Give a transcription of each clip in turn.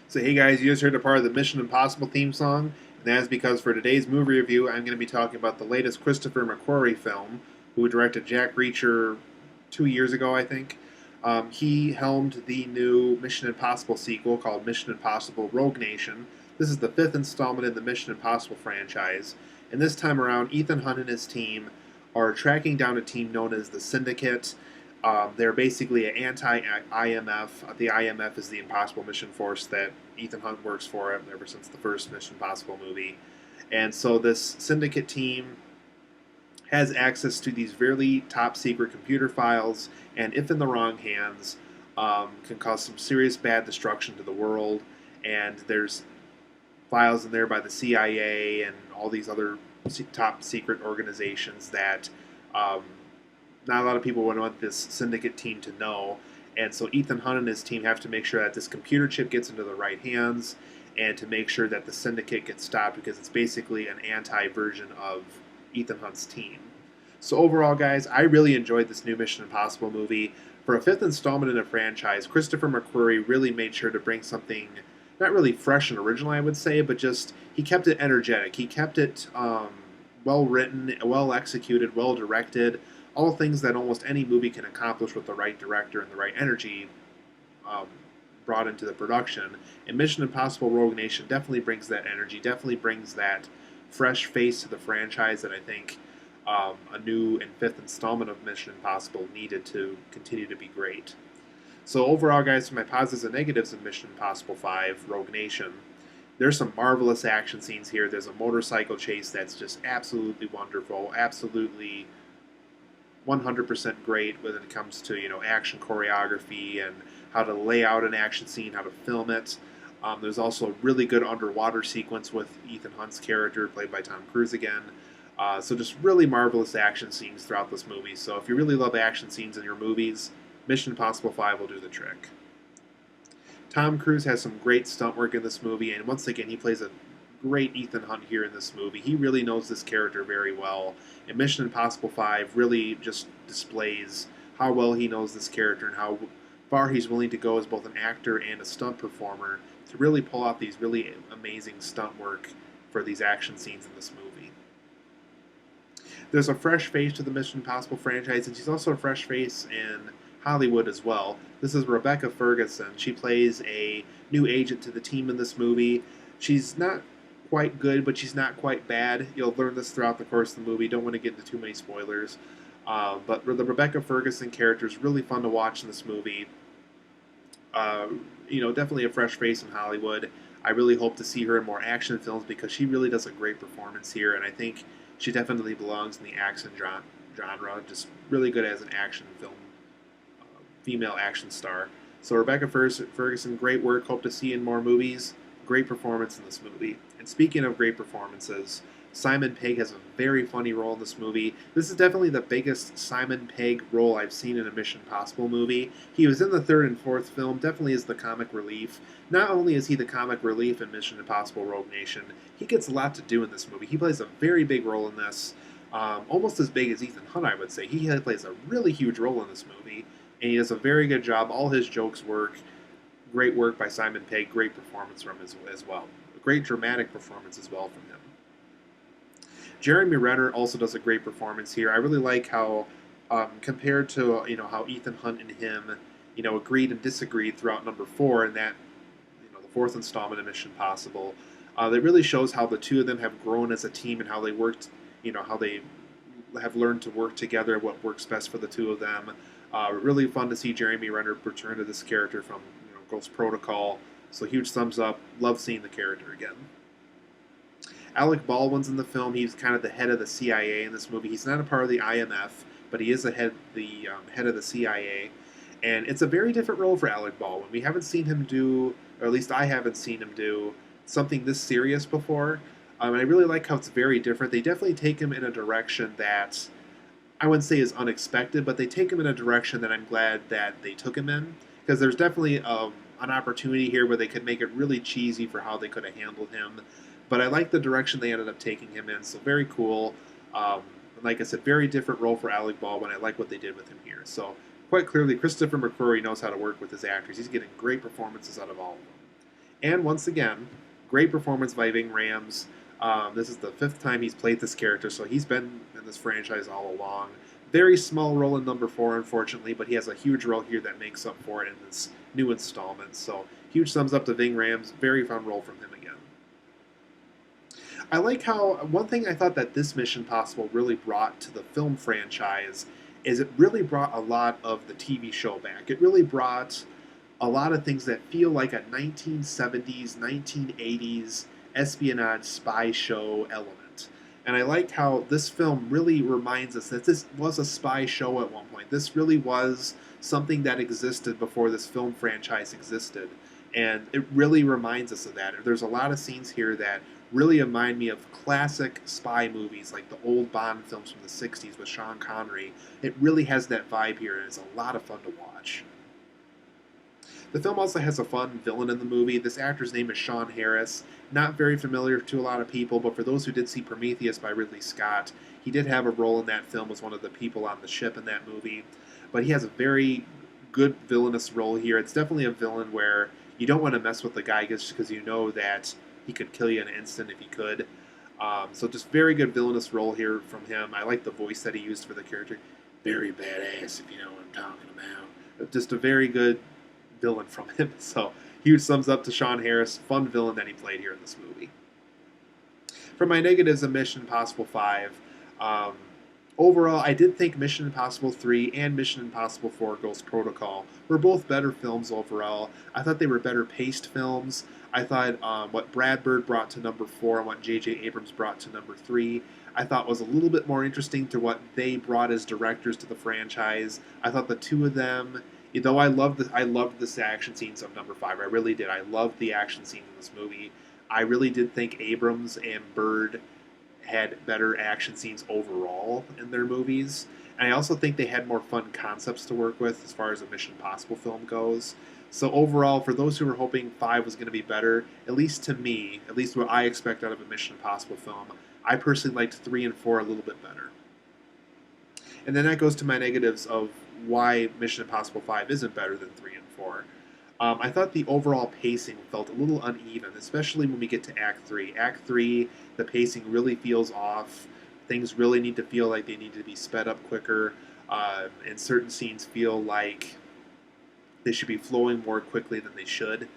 So hey guys, you just heard a part of the Mission Impossible theme song, and that's because for today's movie review, I'm going to be talking about the latest Christopher McQuarrie film, who directed Jack Reacher 2 years ago, I think. He helmed the new Mission Impossible sequel called Mission Impossible Rogue Nation. This is the fifth installment in the Mission Impossible franchise, and this time around, Ethan Hunt and his team are tracking down a team known as the Syndicate. They're basically an anti-I.M.F. The I.M.F. is the Impossible Mission Force that Ethan Hunt works for ever since the first Mission Impossible movie. And so this Syndicate team has access to these really top secret computer files, and if in the wrong hands, can cause some serious bad destruction to the world. And there's files in there by the CIA and all these other top secret organizations that not a lot of people would want this Syndicate team to know. And so Ethan Hunt and his team have to make sure that this computer chip gets into the right hands and to make sure that the Syndicate gets stopped because it's basically an anti-version of Ethan Hunt's team. So overall, guys, I really enjoyed this new Mission Impossible movie. For a fifth installment in a franchise, Christopher McQuarrie really made sure to bring something not really fresh and original, I would say, but just he kept it energetic. He kept it well written, well executed, well directed. All things that almost any movie can accomplish with the right director and the right energy um, brought into the production. And Mission Impossible Rogue Nation definitely brings that energy, definitely brings that fresh face to the franchise that I think a new and fifth installment of Mission Impossible needed to continue to be great. So overall, guys, for my positives and negatives of Mission Impossible 5 Rogue Nation, there's some marvelous action scenes here. There's a motorcycle chase that's just absolutely wonderful, absolutely 100% great when it comes to action choreography and how to lay out an action scene, how to film it. There's also a really good underwater sequence with Ethan Hunt's character, played by Tom Cruise again. So just really marvelous action scenes throughout this movie. So if you really love action scenes in your movies, Mission Impossible 5 will do the trick. Tom Cruise has some great stunt work in this movie, and once again, he plays a great Ethan Hunt here in this movie. He really knows this character very well, and Mission Impossible 5 really just displays how well he knows this character and how far he's willing to go as both an actor and a stunt performer to really pull off these really amazing stunt work for these action scenes in this movie. There's a fresh face to the Mission Impossible franchise, and she's also a fresh face in Hollywood as well. This is Rebecca Ferguson. She plays a new agent to the team in this movie. She's not quite good, but she's not quite bad. You'll learn this throughout the course of the movie. Don't want to get into too many spoilers. But the Rebecca Ferguson character is really fun to watch in this movie. Definitely a fresh face in Hollywood. I really hope to see her in more action films because she really does a great performance here, and I think she definitely belongs in the action genre. Just really good as an action film female action star. So Rebecca Ferguson, great work. Hope to see you in more movies. Great performance in this movie. And speaking of great performances, Simon Pegg has a very funny role in this movie. This is definitely the biggest Simon Pegg role I've seen in a Mission Impossible movie. He was in the third and fourth film, definitely is the comic relief. Not only is he the comic relief in Mission Impossible Rogue Nation, he gets a lot to do in this movie. He plays a very big role in this, almost as big as Ethan Hunt, I would say. He plays a really huge role in this movie, and he does a very good job. All his jokes work. Great work by Simon Pegg. Great performance from him as well. A great dramatic performance as well from him. Jeremy Renner also does a great performance here. I really like how, compared to how Ethan Hunt and him, agreed and disagreed throughout number 4, and that the fourth installment of Mission Impossible. That really shows how the two of them have grown as a team and how they worked. How they have learned to work together. What works best for the two of them. Really fun to see Jeremy Renner return to this character from Ghost Protocol. So huge thumbs up. Love seeing the character again. Alec Baldwin's in the film. He's kind of the head of the CIA in this movie. He's not a part of the I.M.F, but he is the head of the CIA. And it's a very different role for Alec Baldwin. We haven't seen him do, or at least I haven't seen him do, something this serious before. And I really like how it's very different. They definitely take him in a direction that I wouldn't say is unexpected, but they take him in a direction that I'm glad that they took him in. Because there's definitely an opportunity here where they could make it really cheesy for how they could have handled him. But I like the direction they ended up taking him in, so very cool. Like I said, very different role for Alec Baldwin. I like what they did with him here. So quite clearly, Christopher McQuarrie knows how to work with his actors. He's getting great performances out of all of them. And once again, great performance by Ving Rhames. This is the fifth time he's played this character, so he's been in this franchise all along. Very small role in number four, unfortunately, but he has a huge role here that makes up for it in this new installment. So huge thumbs up to Ving Rhames. Very fun role from him again. I like how one thing I thought that this Mission Possible really brought to the film franchise is it really brought a lot of the TV show back. It really brought a lot of things that feel like a 1970s, 1980s espionage spy show element. And I like how this film really reminds us that this was a spy show at one point. This really was something that existed before this film franchise existed. And it really reminds us of that. There's a lot of scenes here that really remind me of classic spy movies like the old Bond films from the 60s with Sean Connery. It really has that vibe here, and it's a lot of fun to watch. The film also has a fun villain in the movie. This actor's name is Sean Harris. Not very familiar to a lot of people, but for those who did see Prometheus by Ridley Scott, he did have a role in that film as one of the people on the ship in that movie. But he has a very good villainous role here. It's definitely a villain where you don't want to mess with the guy just because you know that he could kill you in an instant if he could. So just very good villainous role here from him. I like the voice that he used for the character. Very badass, if you know what I'm talking about. Just a very good villain from him. So huge thumbs up to Sean Harris. Fun villain that he played here in this movie. For my negatives of Mission Impossible 5, overall, I did think Mission Impossible 3 and Mission Impossible 4 Ghost Protocol were both better films overall. I thought they were better paced films. I thought what Brad Bird brought to number 4 and what J.J. Abrams brought to number 3, I thought was a little bit more interesting to what they brought as directors to the franchise. I thought the two of them, though I loved the action scenes of number 5. I really did. I loved the action scenes in this movie. I really did think Abrams and Bird had better action scenes overall in their movies. And I also think they had more fun concepts to work with as far as a Mission Impossible film goes. So overall, for those who were hoping 5 was going to be better, at least to me, at least what I expect out of a Mission Impossible film, I personally liked 3 and 4 a little bit better. And then that goes to my negatives of why Mission Impossible 5 isn't better than 3 and 4. I thought the overall pacing felt a little uneven, especially when we get to Act 3. Act 3, the pacing really feels off. Things really need to feel like they need to be sped up quicker, and certain scenes feel like they should be flowing more quickly than they should.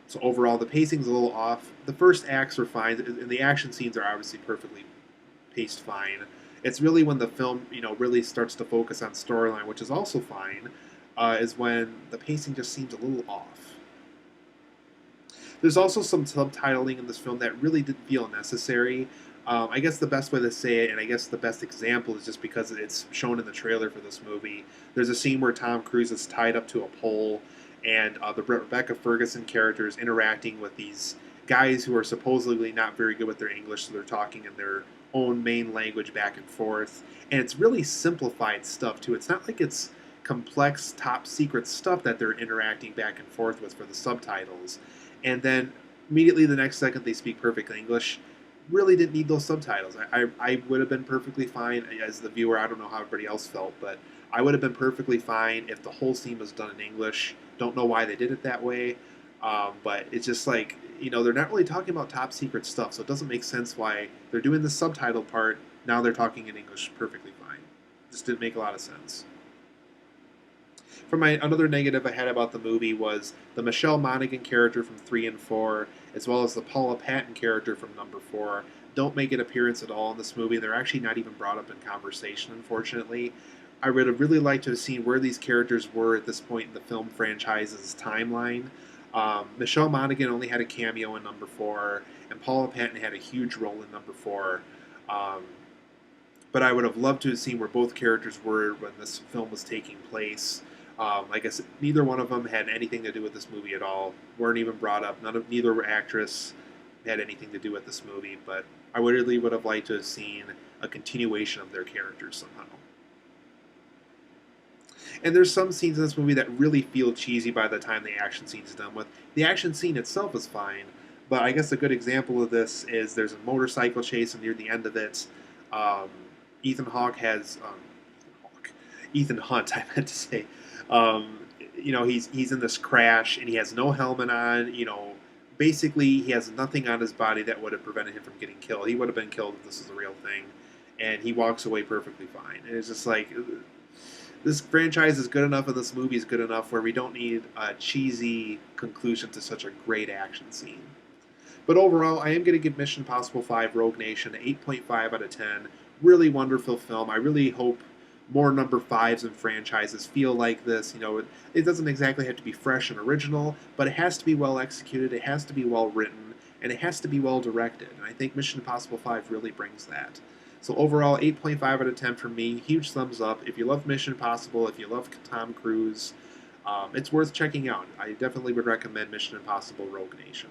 So overall, the pacing's a little off. The first acts are fine, and the action scenes are obviously perfectly paced fine. It's really when the film, really starts to focus on storyline, which is also fine, is when the pacing just seems a little off. There's also some subtitling in this film that really didn't feel necessary. I guess the best way to say it, and I guess the best example, is just because it's shown in the trailer for this movie. There's a scene where Tom Cruise is tied up to a pole, and the Rebecca Ferguson character is interacting with these guys who are supposedly not very good with their English, so they're talking in their own main language back and forth. And it's really simplified stuff, too. It's not like it's complex, top secret stuff that they're interacting back and forth with for the subtitles. And then immediately the next second they speak perfect English. Really didn't need those subtitles. I would have been perfectly fine as the viewer. I don't know how everybody else felt, but I would have been perfectly fine if the whole scene was done in English. Don't know why they did it that way, but it's just like, they're not really talking about top secret stuff, so it doesn't make sense why they're doing the subtitle part. Now they're talking in English perfectly fine. Just didn't make a lot of sense. For another negative I had about the movie was the Michelle Monaghan character from 3 and 4, as well as the Paula Patton character from number 4, don't make an appearance at all in this movie. They're actually not even brought up in conversation, unfortunately. I would have really liked to have seen where these characters were at this point in the film franchise's timeline. Michelle Monaghan only had a cameo in number 4, and Paula Patton had a huge role in number 4. But I would have loved to have seen where both characters were when this film was taking place. I guess neither one of them had anything to do with this movie at all. Weren't even brought up. Neither actress had anything to do with this movie. But I really would have liked to have seen a continuation of their characters somehow. And there's some scenes in this movie that really feel cheesy by the time the action scene is done with. The action scene itself is fine, but I guess a good example of this is there's a motorcycle chase, and near the end of it, Ethan Hunt, I meant to say, he's in this crash and he has no helmet on. Basically he has nothing on his body that would have prevented him from getting killed. He would have been killed if this is a real thing, and he walks away perfectly fine. And it's just like, this franchise is good enough and this movie is good enough where we don't need a cheesy conclusion to such a great action scene. But overall, I am going to give Mission Impossible 5 Rogue Nation an 8.5 out of 10. Really wonderful film. I really hope more number 5s and franchises feel like this. It doesn't exactly have to be fresh and original, but it has to be well executed, it has to be well written, and it has to be well directed. And I think Mission Impossible 5 really brings that. So overall, 8.5 out of 10 for me. Huge thumbs up. If you love Mission Impossible, if you love Tom Cruise, it's worth checking out. I definitely would recommend Mission Impossible Rogue Nation.